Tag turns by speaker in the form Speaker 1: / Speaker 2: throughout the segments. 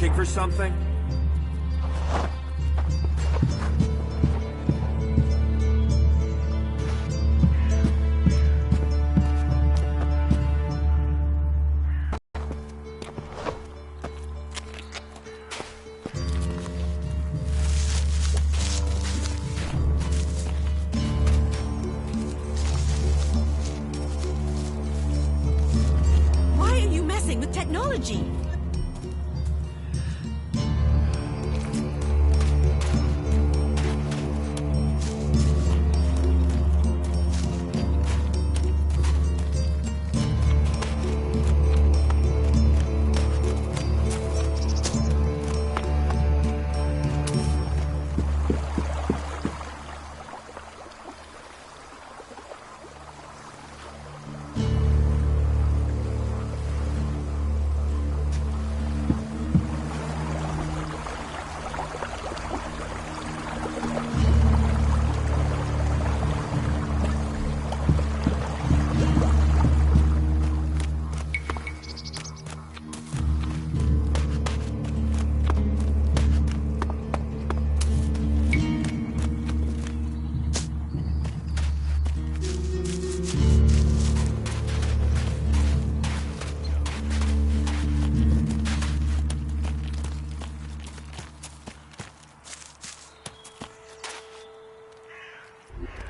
Speaker 1: looking for something?
Speaker 2: With technology.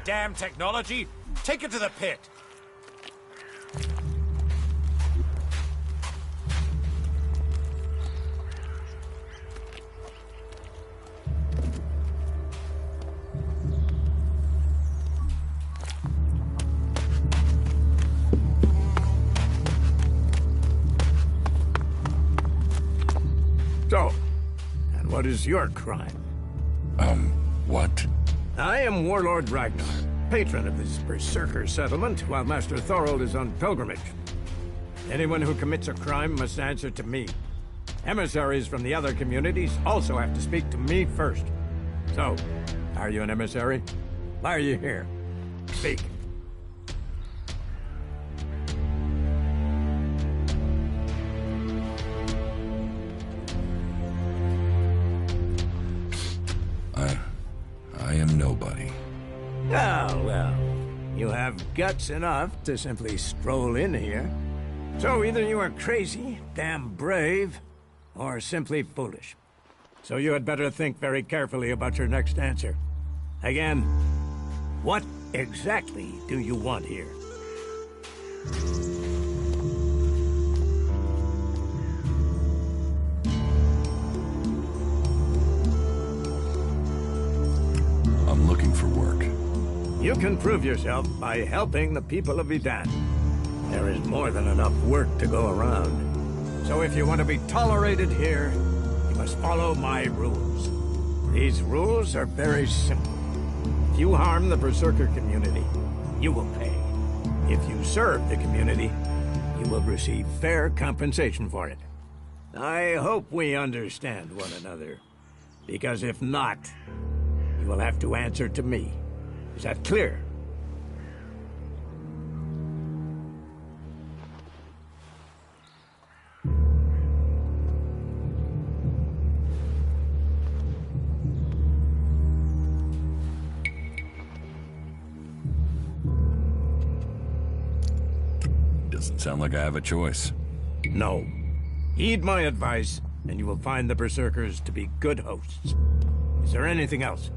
Speaker 1: Damn technology! Take it to the pit!
Speaker 3: So, and what is your crime?
Speaker 4: What?
Speaker 3: I am Warlord Ragnar, patron of this Berserker settlement, while Master Thorold is on pilgrimage. Anyone who commits a crime must answer to me. Emissaries from the other communities also have to speak to me first. So, are you an emissary? Why are you here? Speak.
Speaker 4: I am nobody.
Speaker 3: Oh, well, you have guts enough to simply stroll in here. So either you are crazy, damn brave, or simply foolish. So you had better think very carefully about your next answer. Again, what exactly do you want here?
Speaker 4: I'm looking for work.
Speaker 3: You can prove yourself by helping the people of Edan. There is more than enough work to go around. So if you want to be tolerated here, you must follow my rules. These rules are very simple. If you harm the Berserker community, you will pay. If you serve the community, you will receive fair compensation for it. I hope we understand one another, because if not, you will have to answer to me. Is that clear?
Speaker 4: Doesn't sound like I have a choice.
Speaker 3: No. Heed my advice, and you will find the Berserkers to be good hosts. Is there anything else?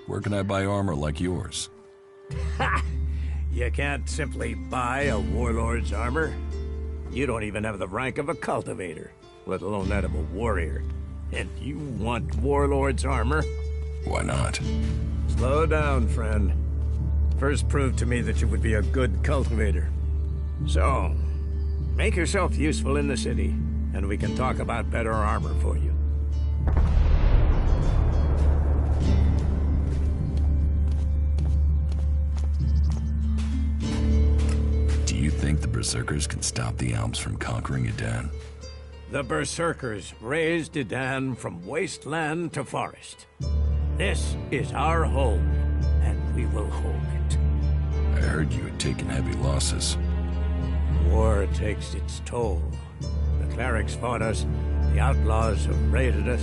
Speaker 4: Where can I buy armor like yours?
Speaker 3: Ha! You can't simply buy a warlord's armor. You don't even have the rank of a cultivator, let alone that of a warrior. And you want warlord's armor?
Speaker 4: Why not?
Speaker 3: Slow down, friend. First prove to me that you would be a good cultivator. So, make yourself useful in the city, and we can talk about better armor for you.
Speaker 4: Do you think the Berserkers can stop the Alps from conquering Edan?
Speaker 3: The Berserkers raised Edan from wasteland to forest. This is our home, and we will hold it.
Speaker 4: I heard you had taken heavy losses.
Speaker 3: War takes its toll. The clerics fought us, the outlaws have raided us.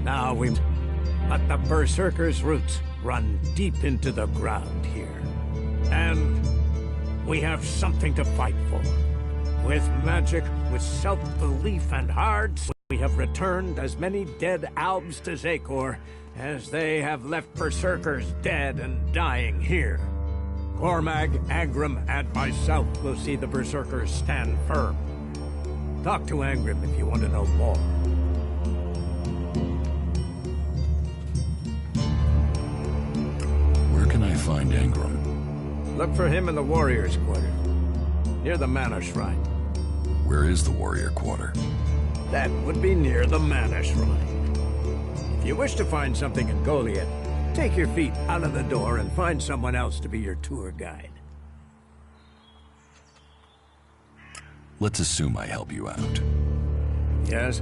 Speaker 3: Now we... But the Berserkers' roots run deep into the ground here. And we have something to fight for. With magic, with self-belief and hearts, we have returned as many dead Albs to Zakor as they have left Berserkers dead and dying here. Cormag, Angrim, and myself will see the Berserkers stand firm. Talk to Angrim if you want to know more.
Speaker 4: Where can I find Angrim?
Speaker 3: Look for him in the Warriors' Quarter, near the Mana Shrine.
Speaker 4: Where is the Warrior Quarter?
Speaker 3: That would be near the Mana Shrine. If you wish to find something in Goliath, take your feet out of the door and find someone else to be your tour guide.
Speaker 4: Let's assume I help you out.
Speaker 3: Yes?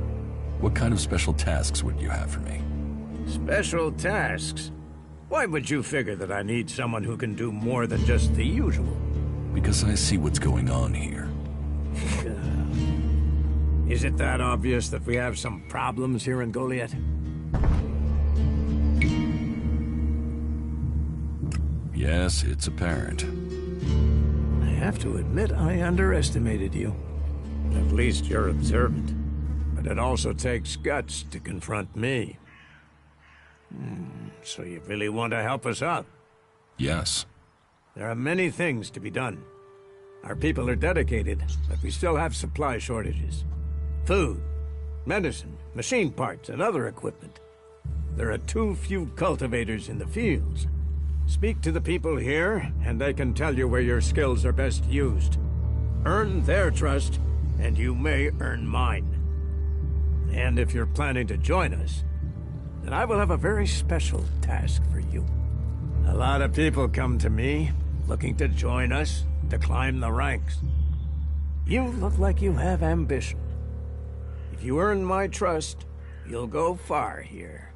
Speaker 4: What kind of special tasks would you have for me?
Speaker 3: Special tasks? Why would you figure that I need someone who can do more than just the usual?
Speaker 4: Because I see what's going on here.
Speaker 3: Is it that obvious that we have some problems here in Goliath?
Speaker 4: Yes, it's apparent.
Speaker 3: I have to admit I underestimated you. At least you're observant. But it also takes guts to confront me. So you really want to help us out?
Speaker 4: Yes.
Speaker 3: There are many things to be done. Our people are dedicated, but we still have supply shortages. Food, medicine, machine parts, and other equipment. There are too few cultivators in the fields. Speak to the people here, and they can tell you where your skills are best used. Earn their trust, and you may earn mine. And if you're planning to join us, then I will have a very special task for you. A lot of people come to me, looking to join us, to climb the ranks. You look like you have ambition. If you earn my trust, you'll go far here.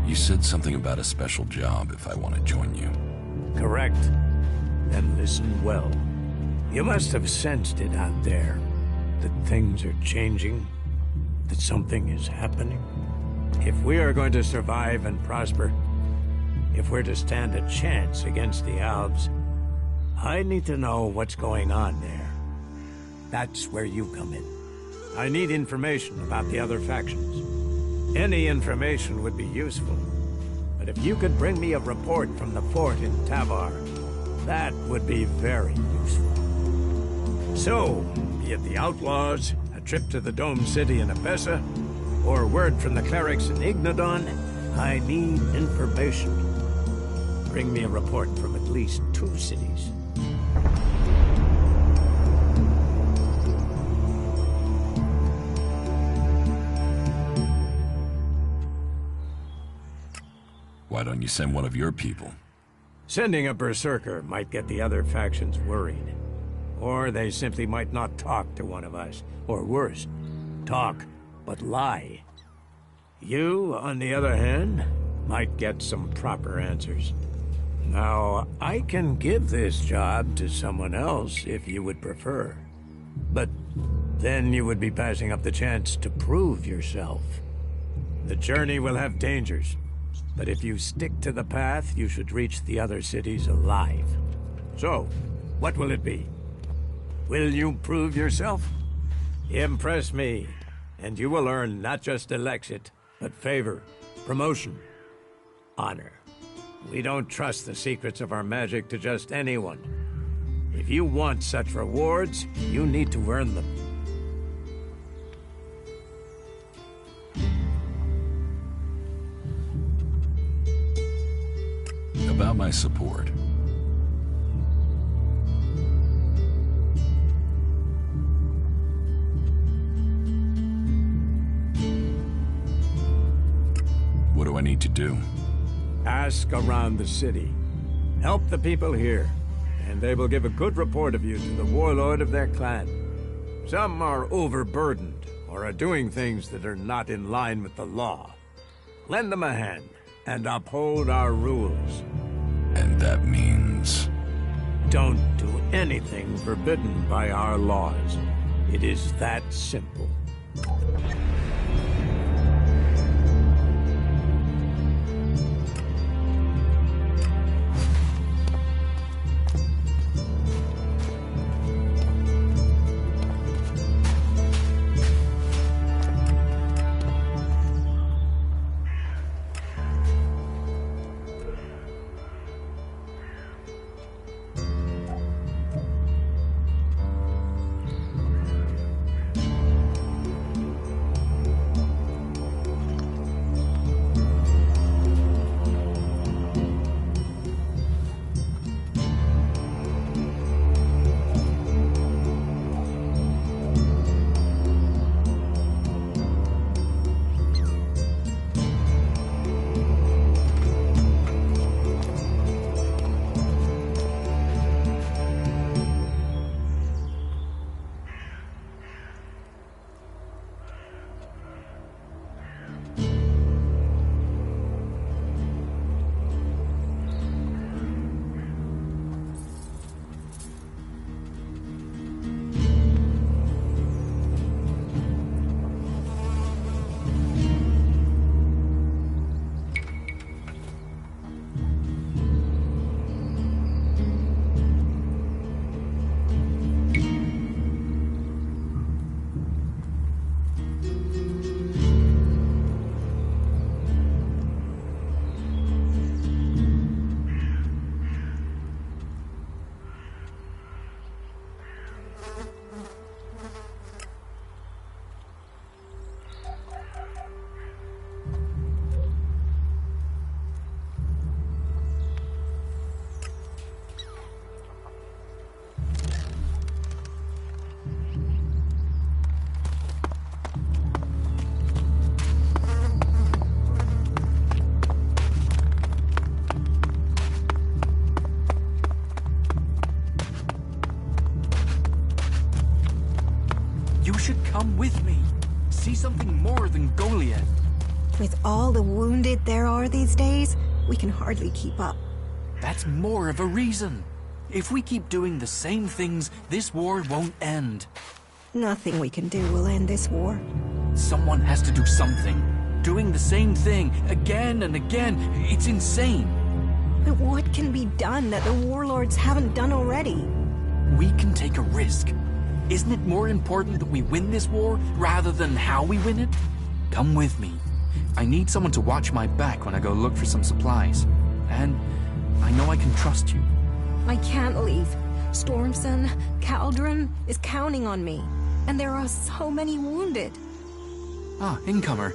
Speaker 4: You said something about a special job if I want to join you.
Speaker 3: Correct. Then listen well. You must have sensed it out there. That things are changing. That something is happening. If we are going to survive and prosper, if we're to stand a chance against the Albs, I need to know what's going on there. That's where you come in. I need information about the other factions. Any information would be useful. But if you could bring me a report from the fort in Tavar, that would be very useful. So, be it the outlaws, a trip to the Dome City in Abessa, or word from the clerics in Ignodon, I need information. Bring me a report from at least 2 cities.
Speaker 4: Why don't you send one of your people?
Speaker 3: Sending a berserker might get the other factions worried. Or they simply might not talk to one of us. Or worse, talk, but lie. You, on the other hand, might get some proper answers. Now, I can give this job to someone else if you would prefer. But then you would be passing up the chance to prove yourself. The journey will have dangers. But if you stick to the path, you should reach the other cities alive. So, what will it be? Will you prove yourself? Impress me, and you will earn not just Elexit, but favor, promotion, honor. We don't trust the secrets of our magic to just anyone. If you want such rewards, you need to earn them.
Speaker 4: About my support. What do I need to do?
Speaker 3: Ask around the city. Help the people here. and they will give a good report of you to the warlord of their clan. Some are overburdened, or are doing things that are not in line with the law. Lend them a hand, and uphold our rules.
Speaker 4: And that means...
Speaker 3: Don't do anything forbidden by our laws. It is that simple.
Speaker 5: You should come with me. See something more than Goliath.
Speaker 2: With all the wounded there are these days, we can hardly keep up.
Speaker 5: That's more of a reason. If we keep doing the same things, this war won't end.
Speaker 2: Nothing we can do will end this war.
Speaker 5: Someone has to do something. Doing the same thing again and again, it's insane.
Speaker 2: But what can be done that the warlords haven't done already?
Speaker 5: We can take a risk. Isn't it more important that we win this war rather than how we win it? Come with me. I need someone to watch my back when I go look for some supplies. And I know I can trust you.
Speaker 2: I can't leave. Stormson, Caldron is counting on me. And there are so many wounded.
Speaker 5: Ah, incomer.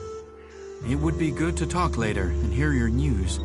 Speaker 5: It would be good to talk later and hear your news.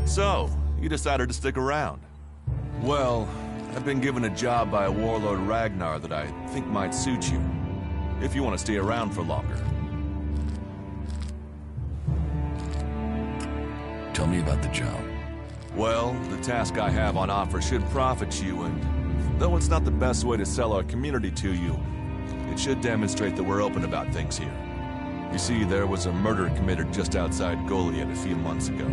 Speaker 6: So, you decided to stick around. Well, I've been given a job by a warlord Ragnar that I think might suit you, if you want to stay around for longer.
Speaker 4: Tell me about the job.
Speaker 6: Well, the task I have on offer should profit you, and though it's not the best way to sell our community to you, it should demonstrate that we're open about things here. You see, there was a murder committed just outside Goliath a few months ago.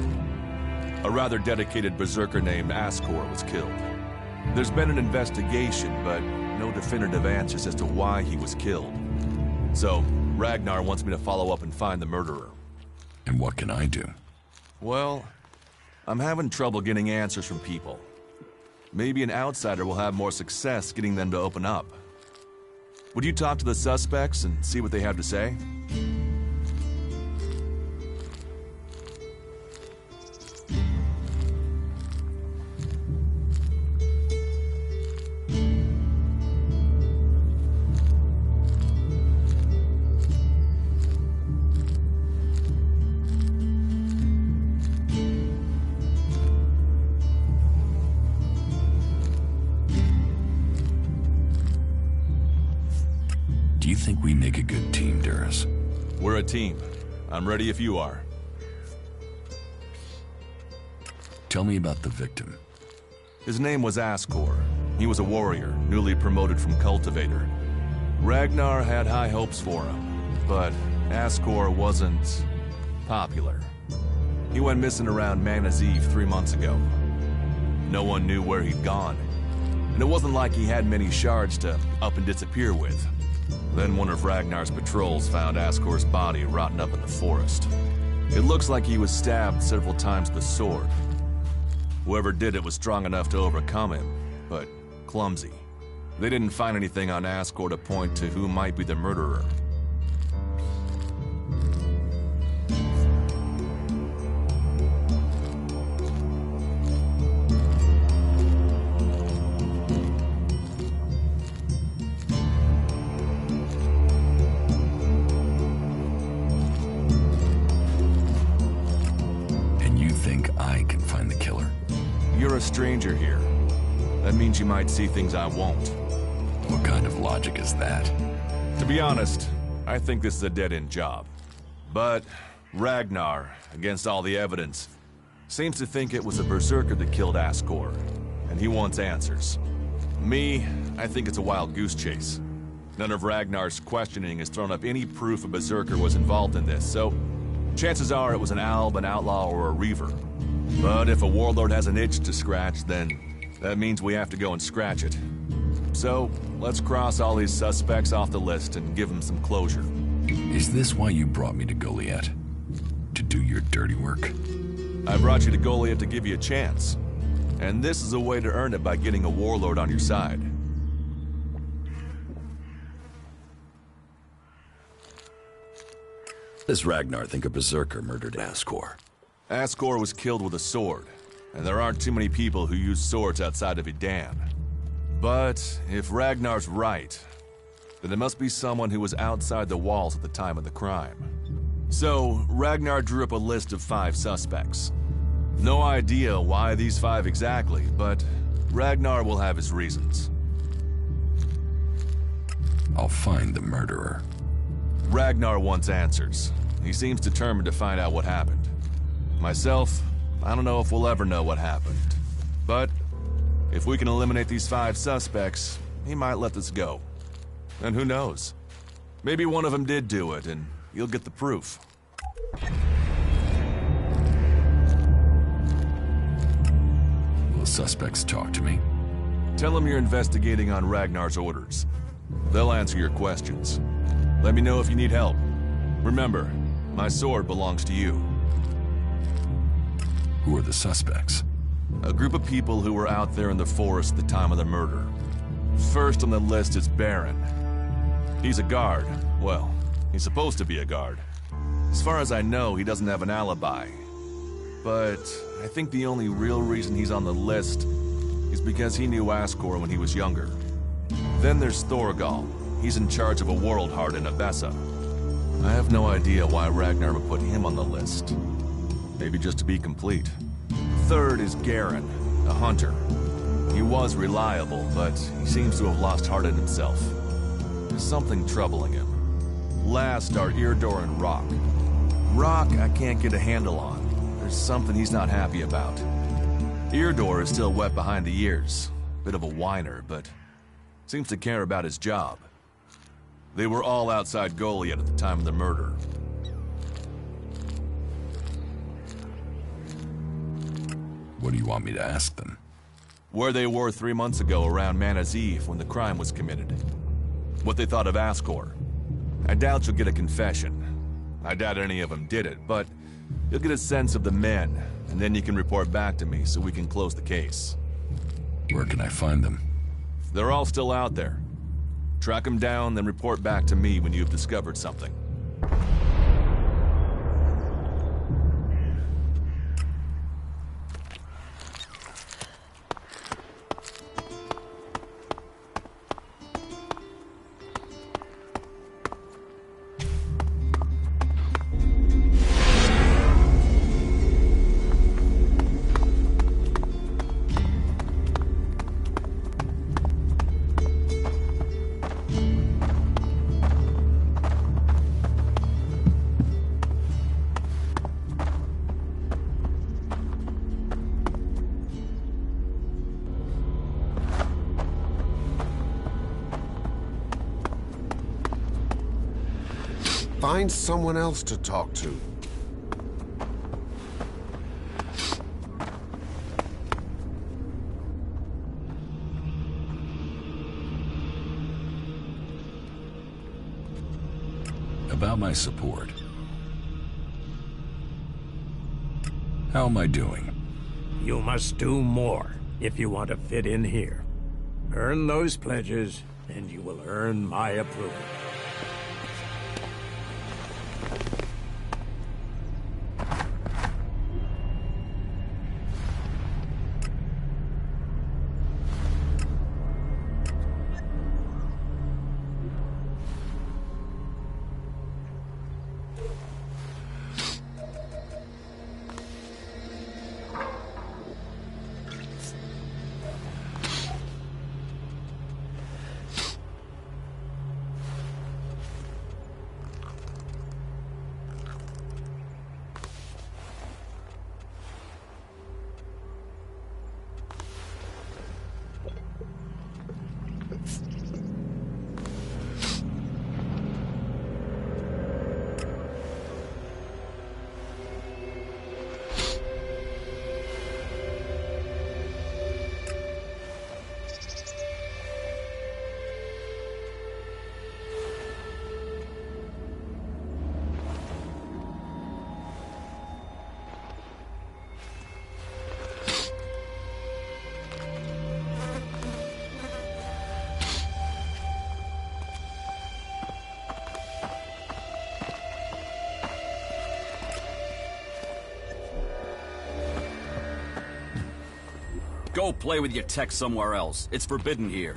Speaker 6: A rather dedicated berserker named Ascor was killed. There's been an investigation, but no definitive answers as to why he was killed. So, Ragnar wants me to follow up and find the murderer.
Speaker 4: And what can I do?
Speaker 6: Well, I'm having trouble getting answers from people. Maybe an outsider will have more success getting them to open up. Would you talk to the suspects and see what they have to say?
Speaker 4: Do you think we make a good team, Duras?
Speaker 6: We're a team. I'm ready if you are.
Speaker 4: Tell me about the victim.
Speaker 6: His name was Ascor. He was a warrior, newly promoted from cultivator. Ragnar had high hopes for him, but Ascor wasn't popular. He went missing around Mana's Eve 3 months ago. No one knew where he'd gone, and it wasn't like he had many shards to up and disappear with. Then one of Ragnar's patrols found Ascor's body rotting up in the forest. It looks like he was stabbed several times with a sword. Whoever did it was strong enough to overcome him, but clumsy. They didn't find anything on Ascor to point to who might be the murderer.
Speaker 4: And you think I can find the killer?
Speaker 6: You're a stranger here. That means you might see things I won't.
Speaker 4: What kind of logic is that?
Speaker 6: To be honest, I think this is a dead-end job. But Ragnar, against all the evidence, seems to think it was a berserker that killed Ascor, and he wants answers. Me, I think it's a wild goose chase. None of Ragnar's questioning has thrown up any proof a berserker was involved in this, so chances are it was an alb, an outlaw, or a reaver. But if a warlord has an itch to scratch, then that means we have to go and scratch it. So, let's cross all these suspects off the list and give them some closure.
Speaker 4: Is this why you brought me to Goliath? To do your dirty work?
Speaker 6: I brought you to Goliath to give you a chance. And this is a way to earn it by getting a warlord on your side.
Speaker 4: Does Ragnar think a berserker murdered Ascor?
Speaker 6: Ascor was killed with a sword, and there aren't too many people who use swords outside of Idan. But if Ragnar's right, then it must be someone who was outside the walls at the time of the crime. So, Ragnar drew up a list of 5 suspects. No idea why these 5 exactly, but Ragnar will have his reasons.
Speaker 4: I'll find the murderer.
Speaker 6: Ragnar wants answers. He seems determined to find out what happened. Myself, I don't know if we'll ever know what happened. But if we can eliminate these 5 suspects, he might let this go. And who knows? Maybe one of them did do it, and you'll get the proof.
Speaker 4: Will the suspects talk to me?
Speaker 6: Tell them you're investigating on Ragnar's orders. They'll answer your questions. Let me know if you need help. Remember, my sword belongs to you.
Speaker 4: Who are the suspects?
Speaker 6: A group of people who were out there in the forest at the time of the murder. First on the list is Baron. He's a guard. Well, he's supposed to be a guard. As far as I know, he doesn't have an alibi. But I think the only real reason he's on the list is because he knew Ascor when he was younger. Then there's Thorgal. He's in charge of a world heart in Abessa. I have no idea why Ragnar would put him on the list. Maybe just to be complete. Third is Garen, a hunter. He was reliable, but he seems to have lost heart in himself. There's something troubling him. Last are Eardor and Rock. Rock I can't get a handle on. There's something he's not happy about. Eardor is still wet behind the ears. Bit of a whiner, but seems to care about his job. They were all outside Goliath at the time of the murder.
Speaker 4: What do you want me to ask them?
Speaker 6: Where they were 3 months ago around Mana's Eve when the crime was committed. What they thought of Ascor. I doubt you'll get a confession. I doubt any of them did it, but you'll get a sense of the men, and then you can report back to me so we can close the case.
Speaker 4: Where can I find them?
Speaker 6: They're all still out there. Track them down, then report back to me when you've discovered something.
Speaker 7: Find someone else to talk to.
Speaker 4: About my support. How am I doing?
Speaker 3: You must do more if you want to fit in here. Earn those pledges, and you will earn my approval.
Speaker 8: Go play with your tech somewhere else. It's forbidden here.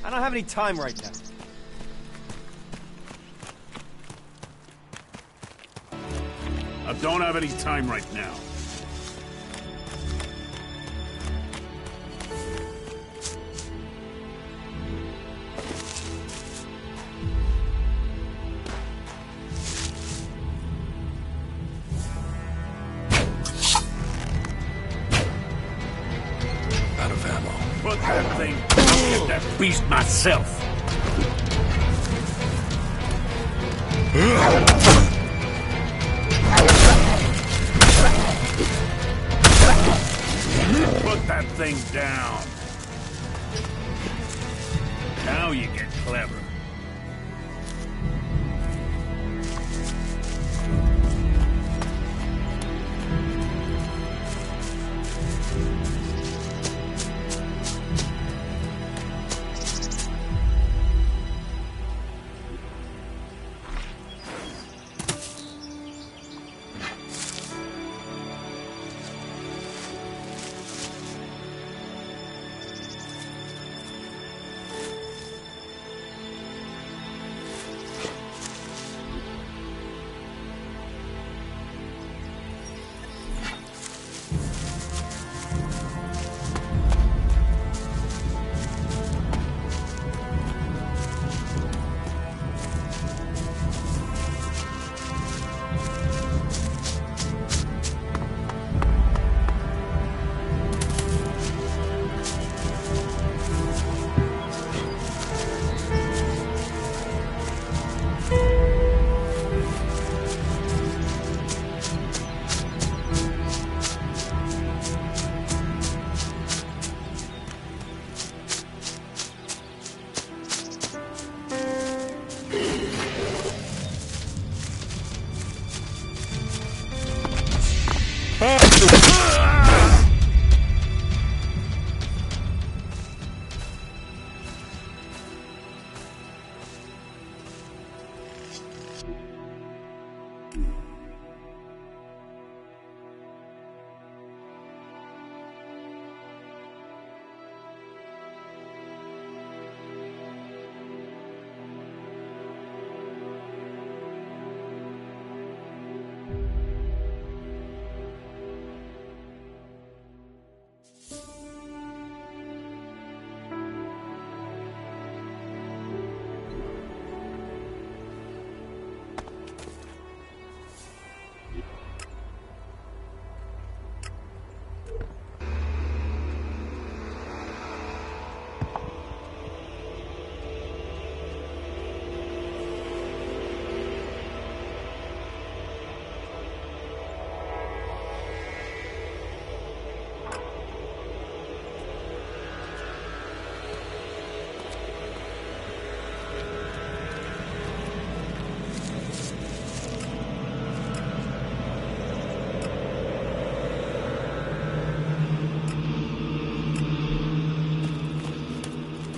Speaker 9: I don't have any time right now.
Speaker 1: I don't have any time right now.
Speaker 4: Out of ammo.
Speaker 1: Put that thing. I'll get that beast myself. Put that thing down. Now you get clever.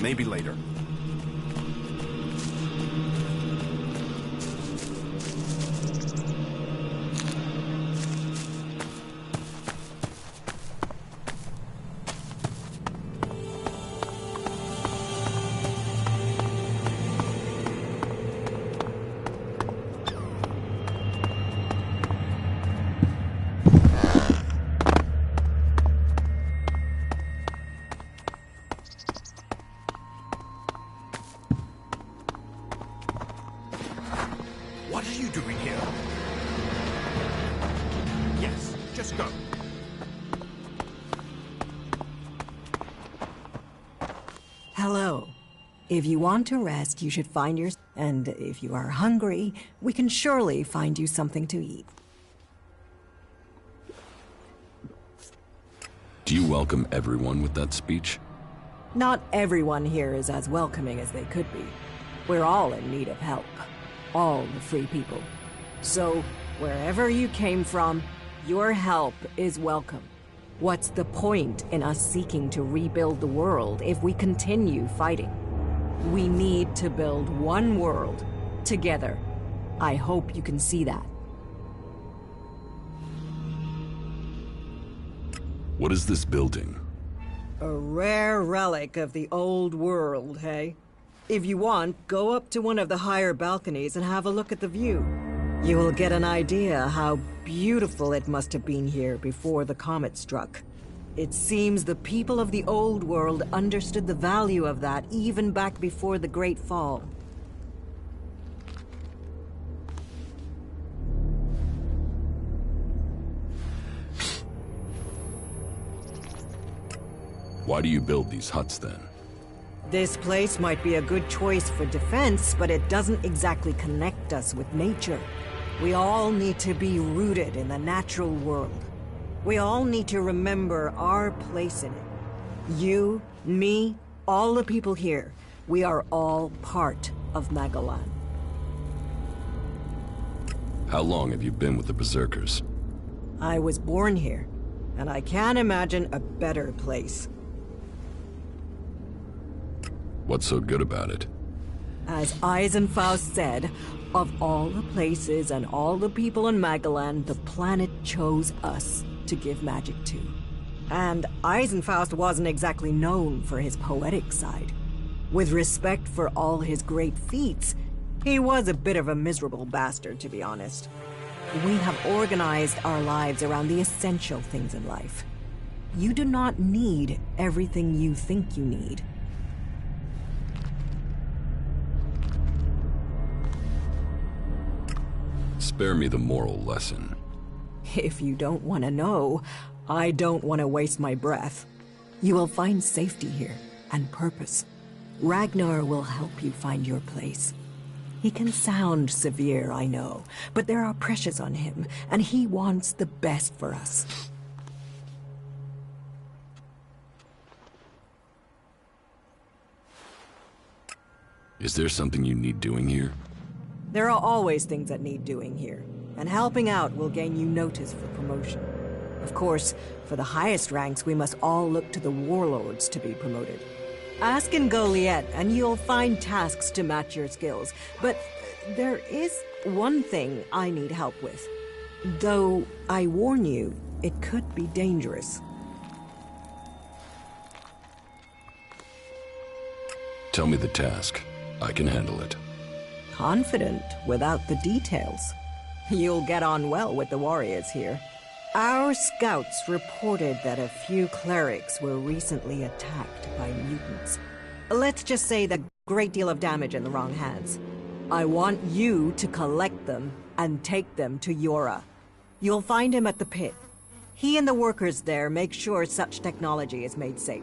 Speaker 1: Maybe later.
Speaker 3: What are you doing here? Yes, just go.
Speaker 2: Hello. If you want to rest, you should find your... And if you are hungry, we can surely find you something to eat.
Speaker 4: Do you welcome everyone with that speech?
Speaker 2: Not everyone here is as welcoming as they could be. We're all in need of help. All the free people. So, wherever you came from, your help is welcome. What's the point in us seeking to rebuild the world if we continue fighting? We need to build one world, together. I hope you can see that.
Speaker 4: What is this building?
Speaker 2: A rare relic of the old world, hey? If you want, go up to one of the higher balconies and have a look at the view. You will get an idea how beautiful it must have been here before the comet struck. It seems the people of the old world understood the value of that even back before the Great Fall.
Speaker 4: Why do you build these huts then?
Speaker 2: This place might be a good choice for defense, but it doesn't exactly connect us with nature. We all need to be rooted in the natural world. We all need to remember our place in it. You, me, all the people here, we are all part of Magalan.
Speaker 4: How long have you been with the Berserkers?
Speaker 2: I was born here, and I can't imagine a better place.
Speaker 4: What's so good about it?
Speaker 2: As Eisenfaust said, of all the places and all the people in Magalan, the planet chose us to give magic to. And Eisenfaust wasn't exactly known for his poetic side. With respect for all his great feats, he was a bit of a miserable bastard, to be honest. We have organized our lives around the essential things in life. You do not need everything you think you need.
Speaker 4: Spare me the moral lesson.
Speaker 2: If you don't want to know, I don't want to waste my breath. You will find safety here, and purpose. Ragnar will help you find your place. He can sound severe, I know, but there are pressures on him, and he wants the best for us.
Speaker 4: Is there something you need doing here?
Speaker 2: There are always things that need doing here, and helping out will gain you notice for promotion. Of course, for the highest ranks, we must all look to the warlords to be promoted. Ask in Goliath, and you'll find tasks to match your skills. But there is one thing I need help with. Though, I warn you, it could be dangerous.
Speaker 4: Tell me the task. I can handle it.
Speaker 2: Confident without the details. You'll get on well with the warriors here. Our scouts reported that a few clerics were recently attacked by mutants. Let's just say that great deal of damage in the wrong hands. I want you to collect them and take them to Yora. You'll find him at the pit. He and the workers there make sure such technology is made safe.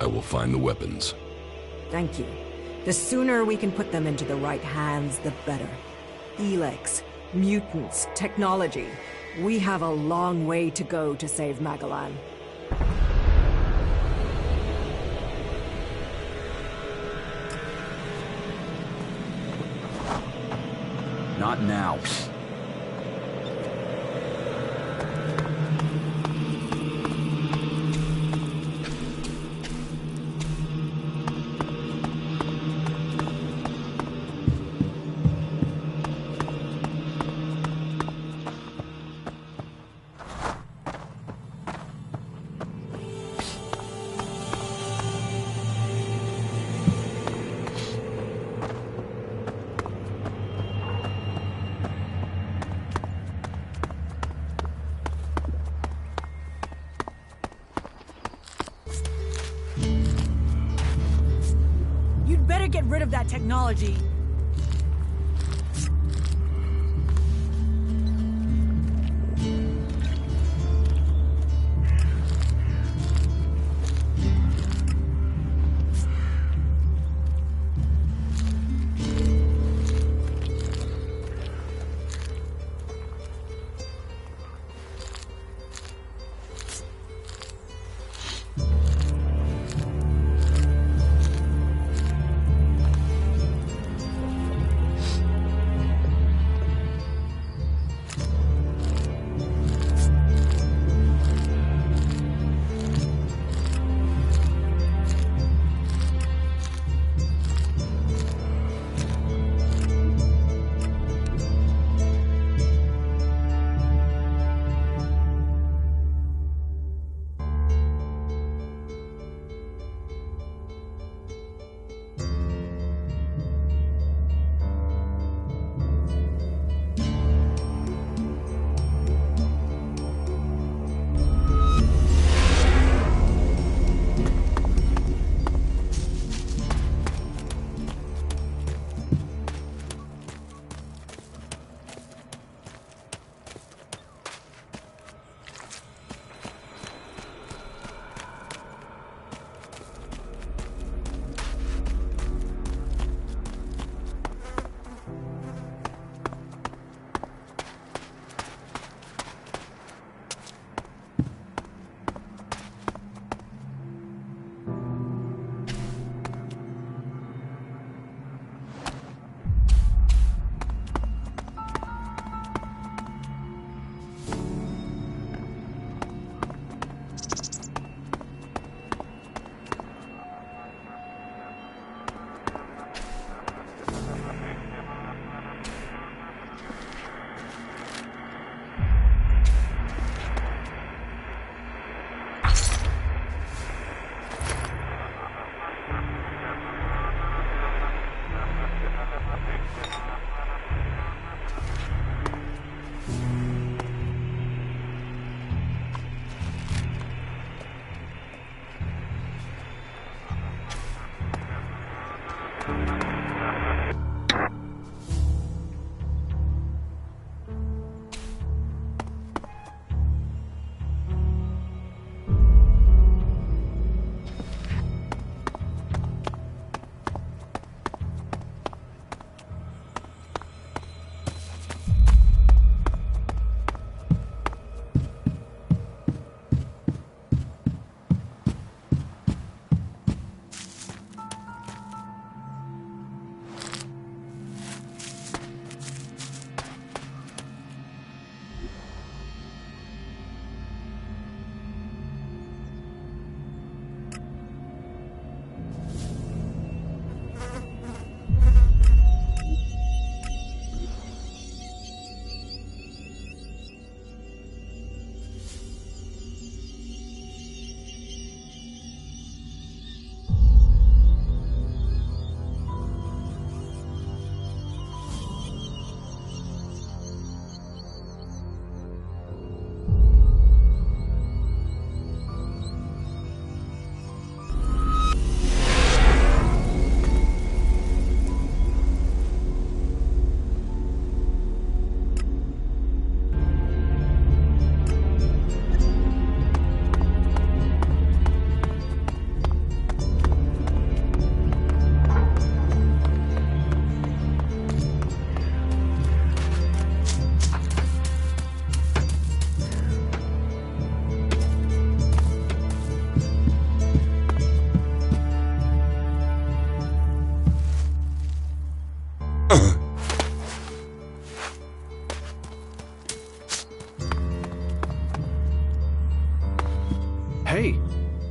Speaker 4: I will find the weapons.
Speaker 2: Thank you. The sooner we can put them into the right hands, the better. ELEX, mutants, technology. We have a long way to go to save Magalan.
Speaker 8: Not now.
Speaker 9: can't get rid of that technology.
Speaker 10: Hey,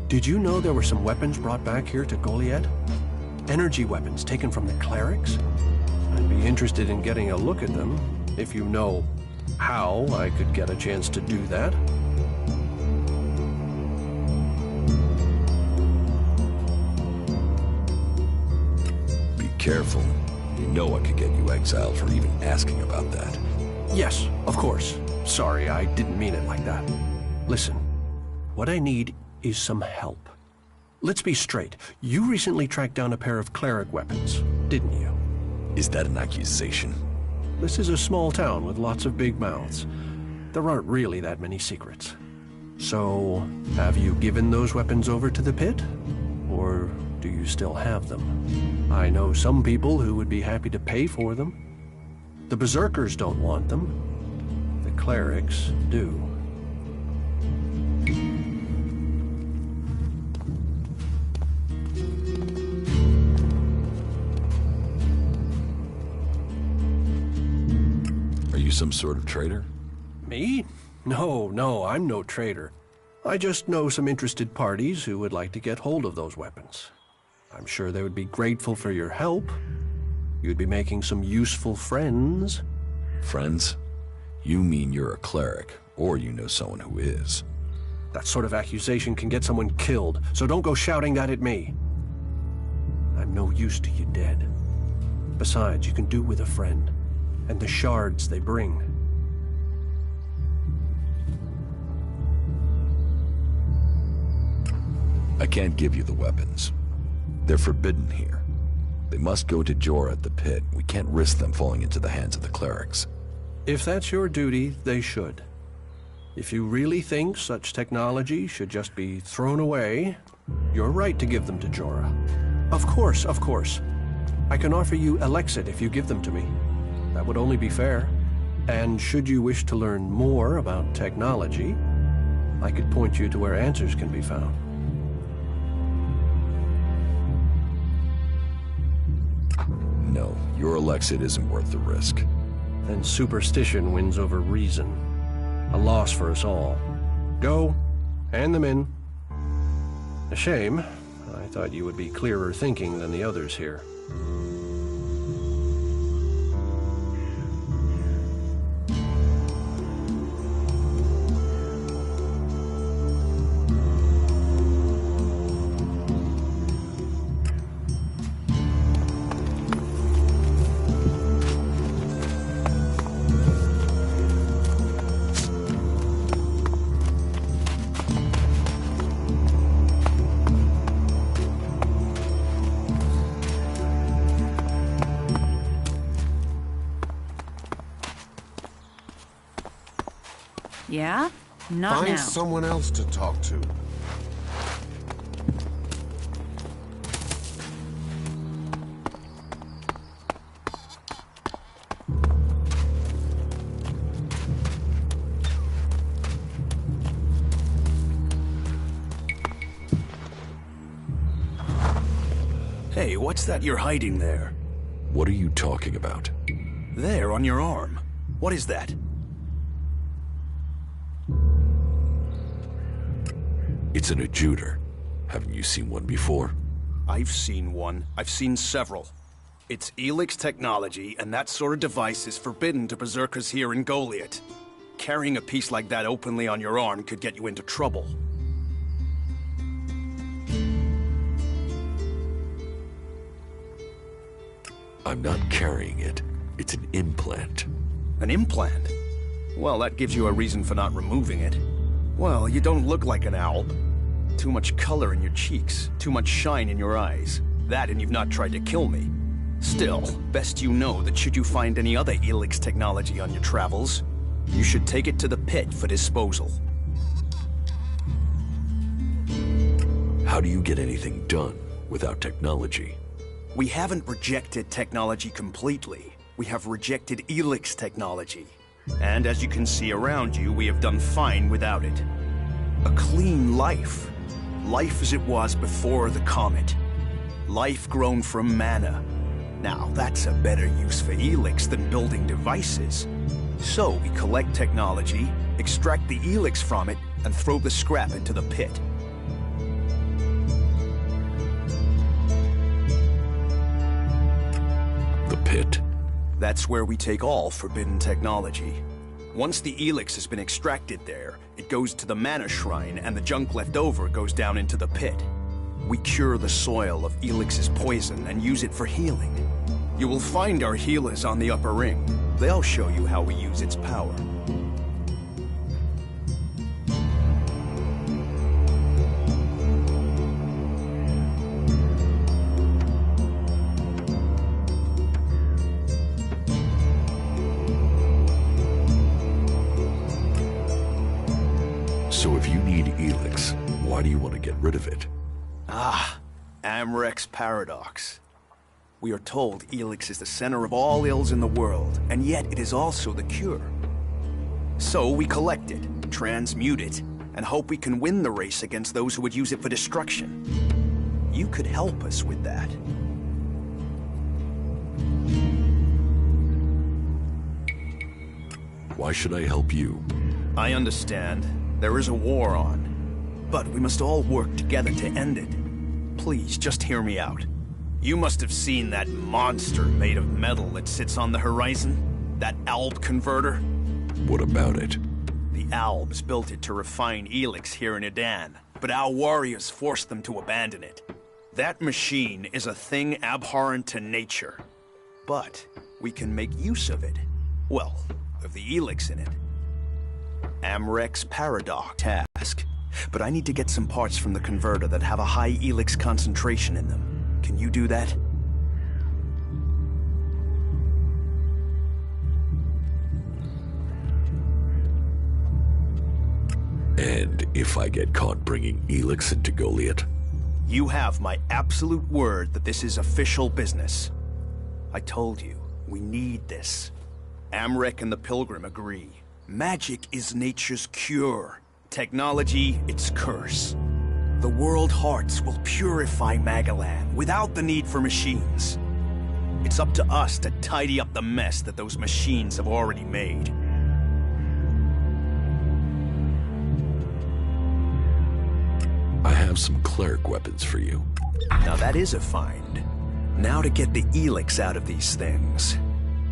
Speaker 10: did you know there were some weapons brought back here to Goliad? Energy weapons taken from the clerics? I'd be interested in getting a look at them, if you know how I could get a chance to do that.
Speaker 4: Be careful. You know I could get you exiled for even asking about that.
Speaker 10: Yes, of course. Sorry, I didn't mean it like that. Listen, what I need is some help. let's be straight. You recently tracked down a pair of cleric weapons, didn't you?
Speaker 4: Is that an accusation?
Speaker 10: This is a small town with lots of big mouths. There aren't really that many secrets. So, have you given those weapons over to the pit? Or do you still have them? I know some people who would be happy to pay for them. The berserkers don't want them. The clerics do.
Speaker 4: Are you some sort of traitor?
Speaker 10: Me? No, I'm no traitor. I just know some interested parties who would like to get hold of those weapons. I'm sure they would be grateful for your help. You'd be making some useful friends.
Speaker 4: Friends? You mean you're a cleric, or you know someone who is.
Speaker 10: That sort of accusation can get someone killed, so don't go shouting that at me. I'm no use to you dead. Besides, you can do with a friend, and the shards they bring.
Speaker 4: I can't give you the weapons. They're forbidden here. They must go to Jorah at the pit. We can't risk them falling into the hands of the clerics.
Speaker 10: If that's your duty, they should. If you really think such technology should just be thrown away, you're right to give them to Jorah. Of course. I can offer you Elexit if you give them to me. That would only be fair. And should you wish to learn more about technology, I could point you to where answers can be found.
Speaker 4: No, your Elexit isn't worth the risk.
Speaker 10: Then superstition wins over reason. A loss for us all. Go, hand them in. A shame. I thought you would be clearer thinking than the others here.
Speaker 9: Yeah? Not
Speaker 7: Find
Speaker 9: now.
Speaker 7: someone else to talk to.
Speaker 1: Hey, what's that you're hiding there?
Speaker 4: What are you talking about?
Speaker 1: There, on your arm. What is that?
Speaker 4: It's an adjuter. Haven't you seen one before?
Speaker 1: I've seen one. I've seen several. It's ELEX technology, and that sort of device is forbidden to berserkers here in Goliath. Carrying a piece like that openly on your arm could get you into trouble.
Speaker 4: I'm not carrying it. It's an implant.
Speaker 1: An implant? Well, that gives you a reason for not removing it. Well, you don't look like an owl. Too much color in your cheeks, too much shine in your eyes. That and you've not tried to kill me. Still, best you know that should you find any other ELEX technology on your travels, you should take it to the pit for disposal.
Speaker 4: How do you get anything done without technology?
Speaker 1: We haven't rejected technology completely. We have rejected ELEX technology. And as you can see around you, we have done fine without it. A clean life. Life as it was before the comet. Life grown from mana. Now, that's a better use for ELEX than building devices. So we collect technology, extract the ELEX from it, and throw the scrap into the pit.
Speaker 4: The pit?
Speaker 1: That's where we take all forbidden technology. Once the ELEX has been extracted there, it goes to the mana shrine, and the junk left over goes down into the pit. We cure the soil of ELEX's poison and use it for healing. You will find our healers on the upper ring. They'll show you how we use its power.
Speaker 4: So if you need ELEX, why do you want to get rid of it?
Speaker 1: Amrek's paradox. We are told ELEX is the center of all ills in the world, and yet it is also the cure. So we collect it, transmute it, and hope we can win the race against those who would use it for destruction. You could help us with that.
Speaker 4: Why should I help you?
Speaker 1: I understand. There is a war on. But we must all work together to end it. Please, just hear me out. You must have seen that monster made of metal that sits on the horizon? That Alb converter?
Speaker 4: What about it?
Speaker 1: The Albs built it to refine ELEX here in Edan, but our warriors forced them to abandon it. That machine is a thing abhorrent to nature. But we can make use of it. Well, of the ELEX in it. Amrek's paradox task. But I need to get some parts from the converter that have a high ELEX concentration in them. Can you do that?
Speaker 4: And if I get caught bringing ELEX into Goliath?
Speaker 1: You have my absolute word that this is official business. I told you, we need this. Amrek and the Pilgrim agree. Magic is nature's cure. Technology, its curse. The world hearts will purify Magalan without the need for machines. It's up to us to tidy up the mess that those machines have already made.
Speaker 4: I have some cleric weapons for you.
Speaker 1: Now that is a find. Now to get the ELEX out of these things.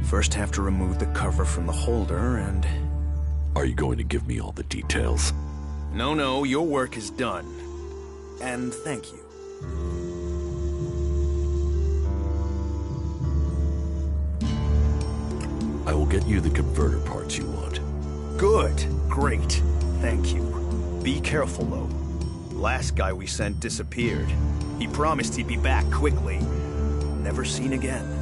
Speaker 1: First have to remove the cover from the holder and...
Speaker 4: Are you going to give me all the details?
Speaker 1: No, your work is done. And thank you.
Speaker 4: I will get you the converter parts you want.
Speaker 1: Good. Great. Thank you. Be careful, though. Last guy we sent disappeared. He promised he'd be back quickly. Never seen again.